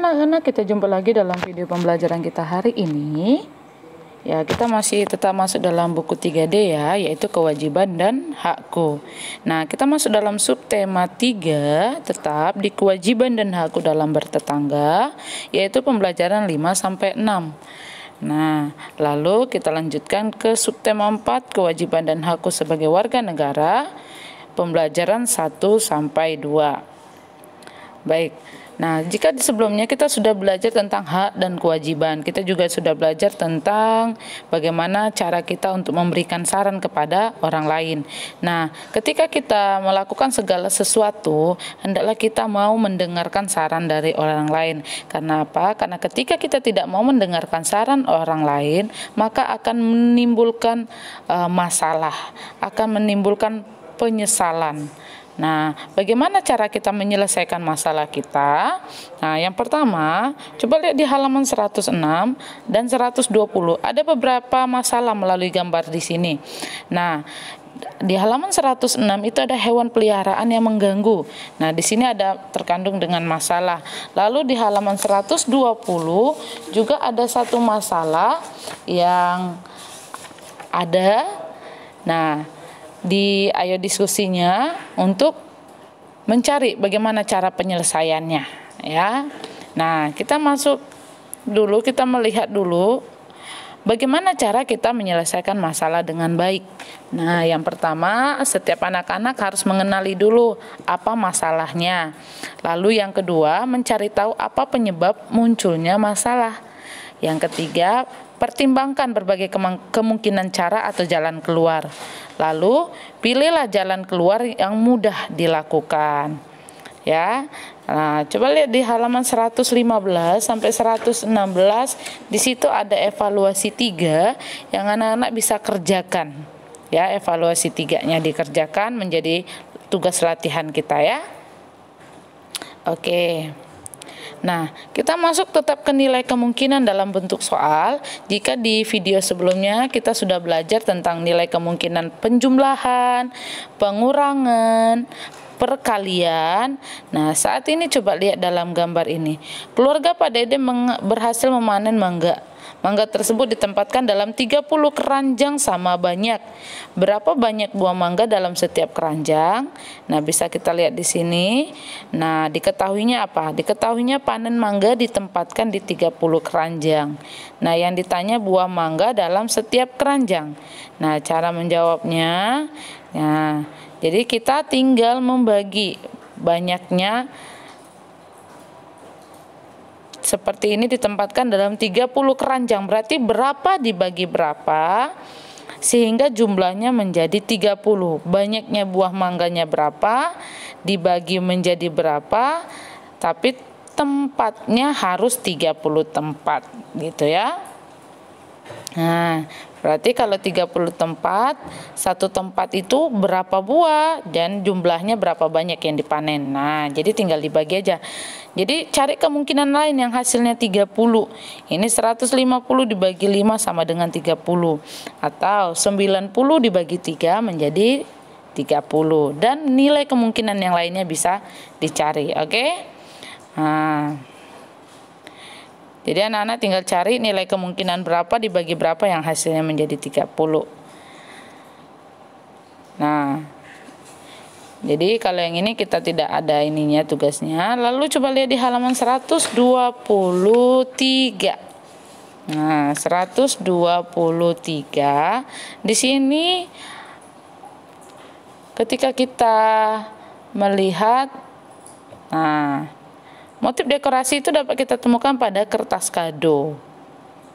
anak-anak, kita jumpa lagi dalam video pembelajaran kita hari ini. Ya, kita masih tetap masuk dalam buku 3D ya, yaitu kewajiban dan hakku. Nah, kita masuk dalam subtema 3, tetap di kewajiban dan hakku dalam bertetangga, yaitu pembelajaran 5 sampai 6. Nah, lalu kita lanjutkan ke subtema 4, kewajiban dan hakku sebagai warga negara, pembelajaran 1 sampai 2. Baik. Nah, jika sebelumnya kita sudah belajar tentang hak dan kewajiban, kita juga sudah belajar tentang bagaimana cara kita untuk memberikan saran kepada orang lain. Nah, ketika kita melakukan segala sesuatu, hendaklah kita mau mendengarkan saran dari orang lain. Karena apa? Karena ketika kita tidak mau mendengarkan saran orang lain, maka akan menimbulkan masalah, akan menimbulkan penyesalan. Nah, bagaimana cara kita menyelesaikan masalah kita? Nah, yang pertama, coba lihat di halaman 106 dan 120. Ada beberapa masalah melalui gambar di sini. Nah, di halaman 106 itu ada hewan peliharaan yang mengganggu. Nah, di sini ada terkandung dengan masalah. Lalu di halaman 120 juga ada satu masalah yang ada. Nah, ayo diskusinya untuk mencari bagaimana cara penyelesaiannya ya. Nah, kita masuk dulu, kita melihat dulu bagaimana cara kita menyelesaikan masalah dengan baik. Nah, yang pertama, setiap anak-anak harus mengenali dulu apa masalahnya. Lalu yang kedua, mencari tahu apa penyebab munculnya masalah. Yang ketiga, pertimbangkan berbagai kemungkinan cara atau jalan keluar. Lalu, pilihlah jalan keluar yang mudah dilakukan. Ya. Nah, coba lihat di halaman 115 sampai 116, di situ ada evaluasi 3 yang anak-anak bisa kerjakan. Ya, evaluasi 3-nya dikerjakan menjadi tugas latihan kita ya. Oke. Nah, kita masuk tetap ke nilai kemungkinan dalam bentuk soal. Jika di video sebelumnya kita sudah belajar tentang nilai kemungkinan penjumlahan, pengurangan, perkalian. Nah, saat ini coba lihat dalam gambar ini. Keluarga Pak Dede berhasil memanen mangga. Mangga tersebut ditempatkan dalam 30 keranjang sama banyak. Berapa banyak buah mangga dalam setiap keranjang? Nah, bisa kita lihat di sini. Nah, diketahuinya apa? Diketahuinya panen mangga ditempatkan di 30 keranjang. Nah, yang ditanya buah mangga dalam setiap keranjang. Nah, cara menjawabnya, nah, jadi kita tinggal membagi banyaknya. Seperti ini ditempatkan dalam 30 keranjang. Berarti berapa dibagi berapa sehingga jumlahnya menjadi 30. Banyaknya buah mangganya berapa dibagi menjadi berapa, tapi tempatnya harus 30 tempat gitu ya. Nah, berarti kalau 30 tempat, satu tempat itu berapa buah dan jumlahnya berapa banyak yang dipanen. Nah, jadi tinggal dibagi aja. Jadi cari kemungkinan lain yang hasilnya 30. Ini 150 dibagi 5 sama dengan 30. Atau 90 dibagi 3 menjadi 30. Dan nilai kemungkinan yang lainnya bisa dicari. Oke? Nah, jadi anak-anak tinggal cari nilai kemungkinan berapa dibagi berapa yang hasilnya menjadi 30. Nah, jadi kalau yang ini kita tidak ada ininya tugasnya. Lalu coba lihat di halaman 123. Nah, 123. Di sini ketika kita melihat, nah, motif dekorasi itu dapat kita temukan pada kertas kado.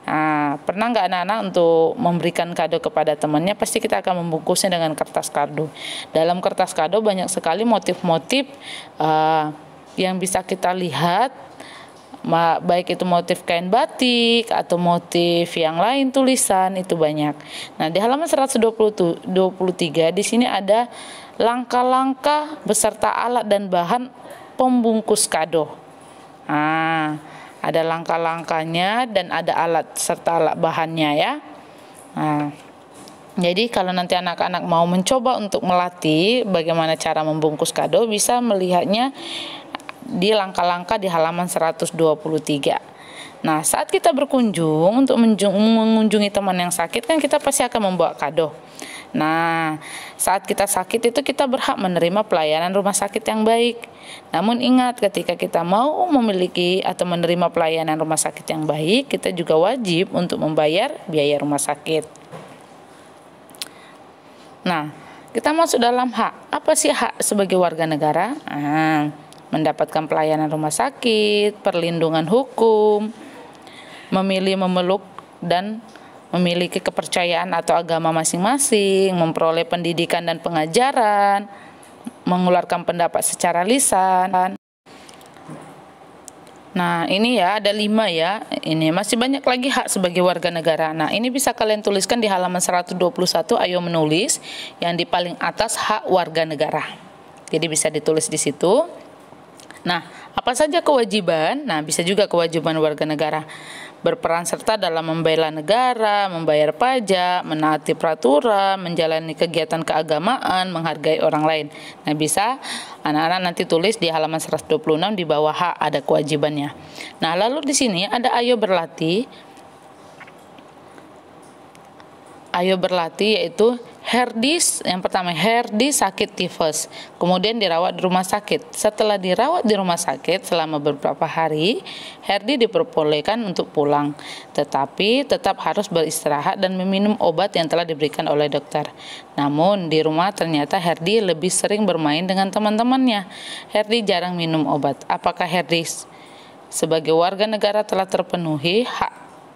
Nah, pernah nggak anak-anak untuk memberikan kado kepada temannya, pasti kita akan membungkusnya dengan kertas kado. Dalam kertas kado banyak sekali motif-motif yang bisa kita lihat, baik itu motif kain batik atau motif yang lain, tulisan, itu banyak. Nah, di halaman 123 di sini ada langkah-langkah beserta alat dan bahan pembungkus kado. Nah, ada langkah-langkahnya dan ada alat serta alat bahannya ya. Nah, jadi kalau nanti anak-anak mau mencoba untuk melatih bagaimana cara membungkus kado, bisa melihatnya di langkah-langkah di halaman 123. Nah, saat kita berkunjung untuk mengunjungi teman yang sakit kan kita pasti akan membawa kado. Nah, saat kita sakit itu kita berhak menerima pelayanan rumah sakit yang baik. Namun ingat, ketika kita mau memiliki atau menerima pelayanan rumah sakit yang baik, kita juga wajib untuk membayar biaya rumah sakit. Nah, kita masuk dalam hak. Apa sih hak sebagai warga negara? Mendapatkan pelayanan rumah sakit, perlindungan hukum, memilih, memeluk, dan memiliki kepercayaan atau agama masing-masing, memperoleh pendidikan dan pengajaran, mengeluarkan pendapat secara lisan. Nah, ini ya ada 5 ya. Ini masih banyak lagi hak sebagai warga negara. Nah, ini bisa kalian tuliskan di halaman 121, ayo menulis yang di paling atas hak warga negara. Jadi bisa ditulis di situ. Nah, apa saja kewajiban? Nah, bisa juga kewajiban warga negara. Berperan serta dalam membela negara, membayar pajak, menaati peraturan, menjalani kegiatan keagamaan, menghargai orang lain. Nah, bisa anak-anak nanti tulis di halaman 126 di bawah hak ada kewajibannya. Nah, lalu di sini ada ayo berlatih. Ayo berlatih yaitu Herdi, yang pertama Herdi sakit tifus, kemudian dirawat di rumah sakit. Setelah dirawat di rumah sakit selama beberapa hari, Herdi diperbolehkan untuk pulang, tetapi tetap harus beristirahat dan meminum obat yang telah diberikan oleh dokter. Namun di rumah ternyata Herdi lebih sering bermain dengan teman-temannya. Herdi jarang minum obat. Apakah Herdi sebagai warga negara telah terpenuhi, hak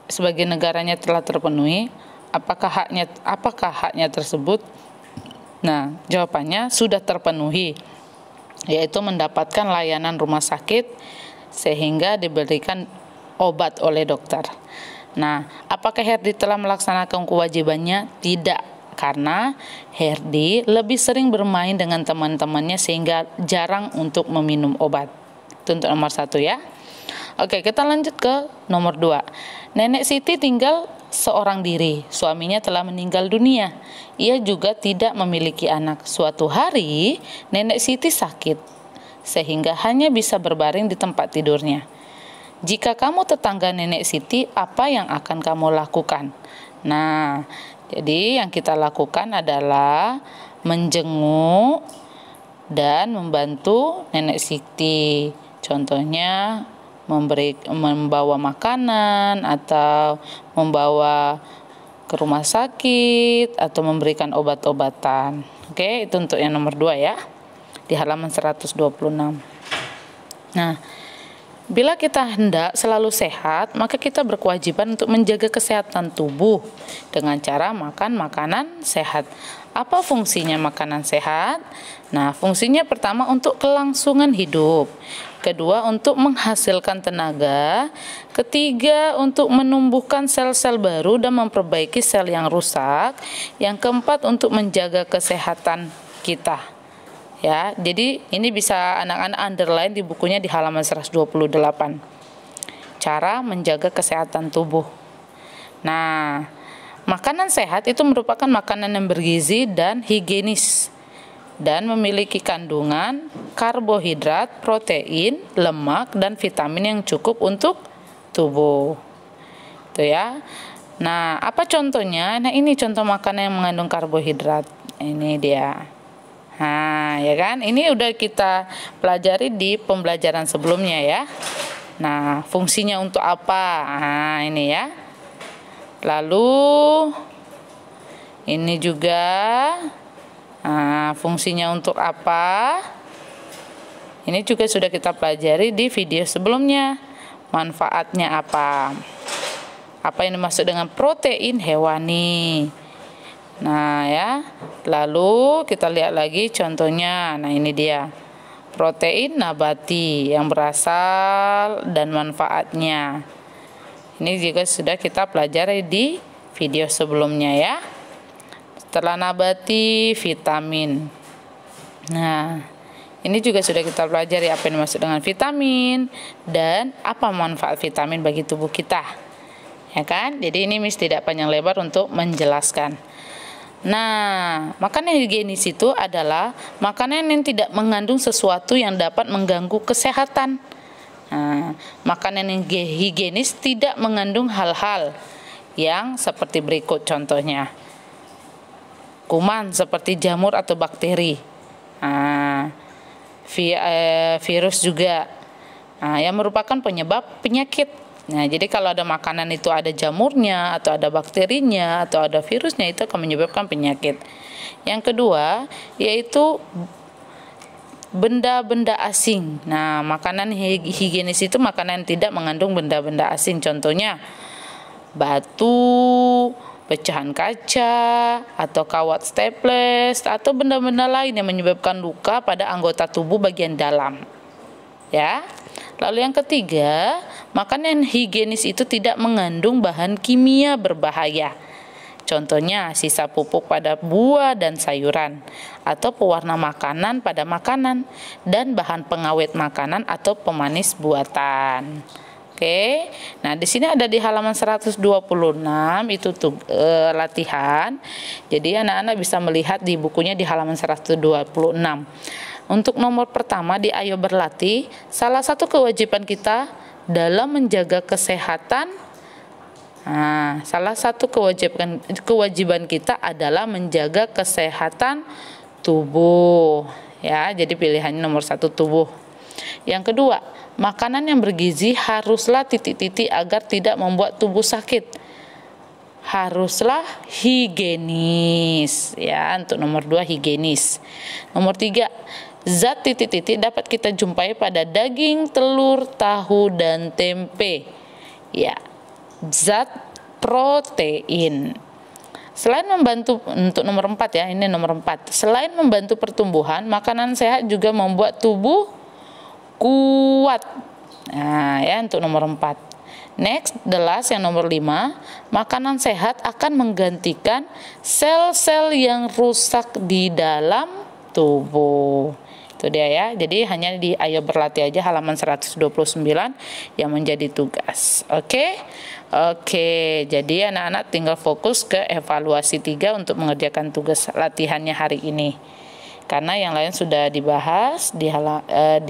sebagai negaranya telah terpenuhi? Apakah haknya tersebut? Nah, jawabannya sudah terpenuhi, yaitu mendapatkan layanan rumah sakit sehingga diberikan obat oleh dokter. Nah, apakah Herdi telah melaksanakan kewajibannya? Tidak, karena Herdi lebih sering bermain dengan teman-temannya sehingga jarang untuk meminum obat. Itu untuk nomor 1 ya. Oke, kita lanjut ke nomor 2. Nenek Siti tinggal seorang diri, suaminya telah meninggal dunia. Ia juga tidak memiliki anak. Suatu hari, Nenek Siti sakit, sehingga hanya bisa berbaring di tempat tidurnya. Jika kamu tetangga Nenek Siti, apa yang akan kamu lakukan? Nah, jadi yang kita lakukan adalah menjenguk dan membantu Nenek Siti. Contohnya, membawa makanan atau membawa ke rumah sakit atau memberikan obat-obatan. Oke, itu untuk yang nomor 2 ya, di halaman 126. Nah, bila kita hendak selalu sehat, maka kita berkewajiban untuk menjaga kesehatan tubuh dengan cara makan makanan sehat. Apa fungsinya makanan sehat? Nah, fungsinya pertama untuk kelangsungan hidup, kedua untuk menghasilkan tenaga, ketiga untuk menumbuhkan sel-sel baru dan memperbaiki sel yang rusak, yang keempat untuk menjaga kesehatan kita. Ya, jadi ini bisa anak-anak underline di bukunya di halaman 128. Cara menjaga kesehatan tubuh. Nah, makanan sehat itu merupakan makanan yang bergizi dan higienis dan memiliki kandungan karbohidrat, protein, lemak, dan vitamin yang cukup untuk tubuh. Itu ya. Nah, apa contohnya? Nah, ini contoh makanan yang mengandung karbohidrat. Ini dia. Nah, ya kan? Ini udah kita pelajari di pembelajaran sebelumnya ya. Nah, fungsinya untuk apa? Nah, ini ya. Lalu ini juga fungsinya untuk apa? Ini juga sudah kita pelajari di video sebelumnya. Manfaatnya apa? Apa yang dimaksud dengan protein hewani? Nah ya, lalu kita lihat lagi contohnya. Nah ini dia, protein nabati yang berasal dan manfaatnya. Ini juga sudah kita pelajari di video sebelumnya ya. Setelah nabati, vitamin. Nah, ini juga sudah kita pelajari apa yang dimaksud dengan vitamin dan apa manfaat vitamin bagi tubuh kita. Ya kan? Jadi ini Miss tidak panjang lebar untuk menjelaskan. Nah, makanan higienis itu adalah makanan yang tidak mengandung sesuatu yang dapat mengganggu kesehatan. Nah, makanan yang higienis tidak mengandung hal-hal yang seperti berikut contohnya. Kuman seperti jamur atau bakteri. Nah, virus juga. Nah, yang merupakan penyebab penyakit. Nah, jadi kalau ada makanan itu ada jamurnya, atau ada bakterinya, atau ada virusnya, itu akan menyebabkan penyakit. Yang kedua, yaitu benda-benda asing. Nah, makanan higienis itu makanan yang tidak mengandung benda-benda asing. Contohnya, batu, pecahan kaca, atau kawat staples, atau benda-benda lain yang menyebabkan luka pada anggota tubuh bagian dalam. Ya. Lalu yang ketiga, makanan higienis itu tidak mengandung bahan kimia berbahaya. Contohnya sisa pupuk pada buah dan sayuran, atau pewarna makanan pada makanan, dan bahan pengawet makanan atau pemanis buatan. Oke, nah di sini ada di halaman 126 itu latihan. Jadi anak-anak bisa melihat di bukunya di halaman 126. Untuk nomor pertama di Ayo Berlatih, salah satu kewajiban kita dalam menjaga kesehatan. Nah, salah satu kewajiban kita adalah menjaga kesehatan tubuh. Ya, jadi pilihannya nomor 1 tubuh. Yang kedua, makanan yang bergizi haruslah titik-titik agar tidak membuat tubuh sakit. Haruslah higienis. Ya, untuk nomor 2 higienis. Nomor 3, zat titik-titik dapat kita jumpai pada daging, telur, tahu, dan tempe. Ya, zat protein. Selain membantu, untuk nomor 4 ya, ini nomor 4. Selain membantu pertumbuhan, makanan sehat juga membuat tubuh kuat. Nah, ya untuk nomor 4. Next, the last yang nomor 5, makanan sehat akan menggantikan sel-sel yang rusak di dalam tubuh. Itu dia ya. Jadi hanya di Ayo Berlatih aja halaman 129 yang menjadi tugas. Oke. Jadi anak-anak tinggal fokus ke evaluasi 3 untuk mengerjakan tugas latihannya hari ini. Karena yang lain sudah dibahas di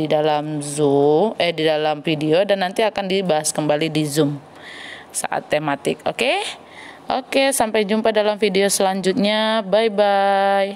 dalam Zoom, di dalam video, dan nanti akan dibahas kembali di Zoom saat tematik. Oke, sampai jumpa dalam video selanjutnya. Bye bye.